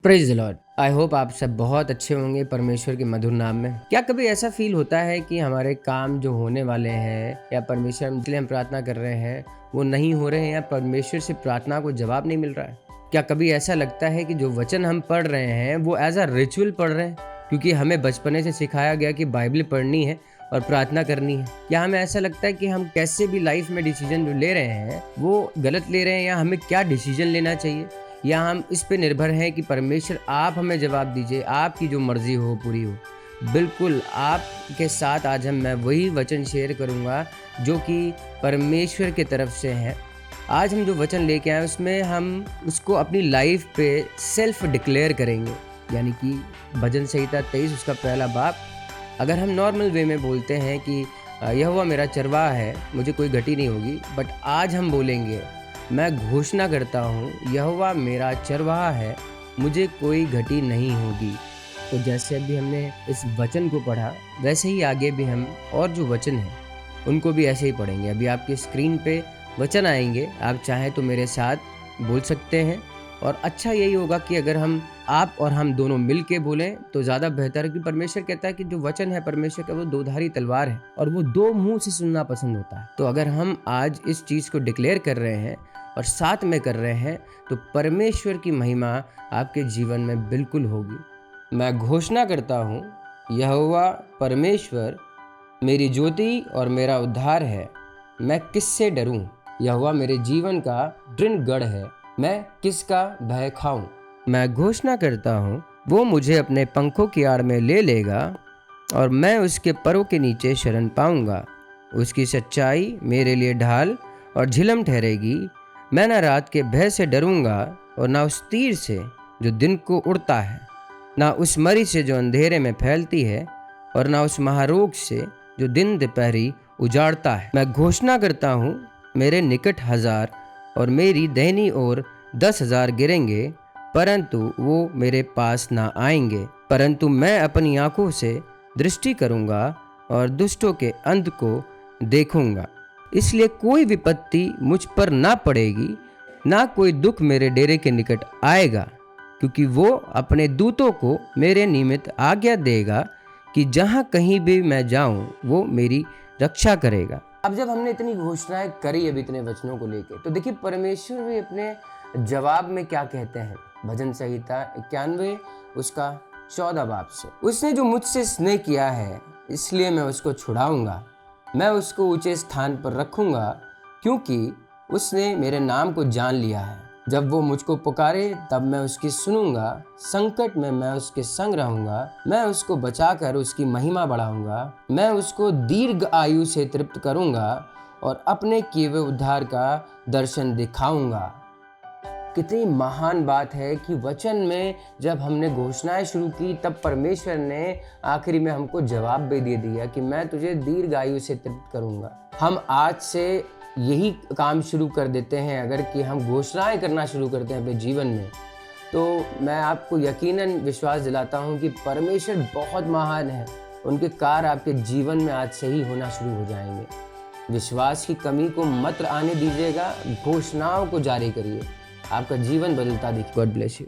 Praise the Lord. I hope आप सब बहुत अच्छे होंगे परमेश्वर के मधुर नाम में। क्या कभी ऐसा फील होता है कि हमारे काम जो होने वाले हैं या परमेश्वर के लिए हम प्रार्थना कर रहे हैं वो नहीं हो रहे हैं या परमेश्वर से प्रार्थना को जवाब नहीं मिल रहा है? क्या कभी ऐसा लगता है कि जो वचन हम पढ़ रहे हैं वो एज अ रिचुअल पढ़ रहे हैं क्योंकि हमें बचपने से सिखाया गया कि बाइबल पढ़नी है और प्रार्थना करनी है? क्या हमें ऐसा लगता है कि हम कैसे भी लाइफ में डिसीजन जो ले रहे हैं वो गलत ले रहे हैं या हमें क्या डिसीजन लेना चाहिए, या हम इस पे निर्भर हैं कि परमेश्वर आप हमें जवाब दीजिए, आपकी जो मर्जी हो पूरी हो। बिल्कुल आपके साथ आज मैं वही वचन शेयर करूंगा जो कि परमेश्वर की तरफ से है। आज हम जो वचन लेके आए उसमें हम उसको अपनी लाइफ पे सेल्फ डिक्लेयर करेंगे, यानी कि भजन संहिता 23 उसका पहला बाब। अगर हम नॉर्मल वे में बोलते हैं कि यहोवा मेरा चरवाहा है, मुझे कोई घटी नहीं होगी, बट आज हम बोलेंगे मैं घोषणा करता हूँ यहोवा मेरा चरवाहा है, मुझे कोई घटी नहीं होगी। तो जैसे अभी हमने इस वचन को पढ़ा वैसे ही आगे भी हम और जो वचन हैं उनको भी ऐसे ही पढ़ेंगे। अभी आपके स्क्रीन पे वचन आएंगे, आप चाहें तो मेरे साथ बोल सकते हैं। और अच्छा यही होगा कि अगर आप और हम दोनों मिल के बोलें तो ज़्यादा बेहतर है, कि परमेश्वर कहता है कि जो वचन है परमेश्वर का वो दोधारी तलवार है और वो दो मुंह से सुनना पसंद होता है। तो अगर हम आज इस चीज़ को डिक्लेयर कर रहे हैं और साथ में कर रहे हैं तो परमेश्वर की महिमा आपके जीवन में बिल्कुल होगी। मैं घोषणा करता हूँ यहोवा परमेश्वर मेरी ज्योति और मेरा उद्धार है, मैं किससे डरूं? यहोवा मेरे जीवन का दृढ़ गढ़ है, मैं किसका भय खाऊं? मैं घोषणा करता हूँ वो मुझे अपने पंखों की आड़ में ले लेगा और मैं उसके परों के नीचे शरण पाऊंगा। उसकी सच्चाई मेरे लिए ढाल और झिलम ठहरेगी। मैं न रात के भय से डरूंगा और न उस तीर से जो दिन को उड़ता है, न उस मरी से जो अंधेरे में फैलती है और न उस महारोग से जो दिन दोपहरी उजाड़ता है। मैं घोषणा करता हूँ मेरे निकट 1000 और मेरी दाहिनी ओर 10,000 गिरेंगे, परंतु वो मेरे पास ना आएंगे। परंतु मैं अपनी आंखों से दृष्टि करूंगा और दुष्टों के अंत को देखूंगा। इसलिए कोई विपत्ति मुझ पर ना पड़ेगी, ना कोई दुख मेरे डेरे के निकट आएगा, क्योंकि वो अपने दूतों को मेरे निमित्त आज्ञा देगा कि जहाँ कहीं भी मैं जाऊं वो मेरी रक्षा करेगा। अब जब हमने इतनी घोषणाएं करी अभी इतने वचनों को लेके, तो देखिए परमेश्वर भी अपने जवाब में क्या कहते हैं। भजन संहिता 91 उसका 14 बाब से, उसने जो मुझसे स्नेह किया है इसलिए मैं उसको छुड़ाऊंगा, मैं उसको ऊंचे स्थान पर रखूंगा, क्योंकि उसने मेरे नाम को जान लिया है। जब वो मुझको पुकारे तब मैं उसकी सुनूंगा, संकट में मैं उसके संग रहूंगा, मैं उसको बचाकर उसकी महिमा बढ़ाऊंगा, मैं उसको दीर्घ आयु से तृप्त करूंगा और अपने किए हुए उद्धार का दर्शन दिखाऊंगा। कितनी महान बात है कि वचन में जब हमने घोषणाएं शुरू की तब परमेश्वर ने आखिरी में हमको जवाब भी दे दिया कि मैं तुझे दीर्घ आयु से तृप्त करूंगा। हम आज से यही काम शुरू कर देते हैं, अगर कि हम घोषणाएं करना शुरू करते हैं अपने जीवन में, तो मैं आपको यकीनन विश्वास दिलाता हूं कि परमेश्वर बहुत महान है। उनके कार्य आपके जीवन में आज से ही होना शुरू हो जाएंगे। विश्वास की कमी को मत आने दीजिएगा, घोषणाओं को जारी करिए, आपका जीवन बदलता दिखे। God bless you.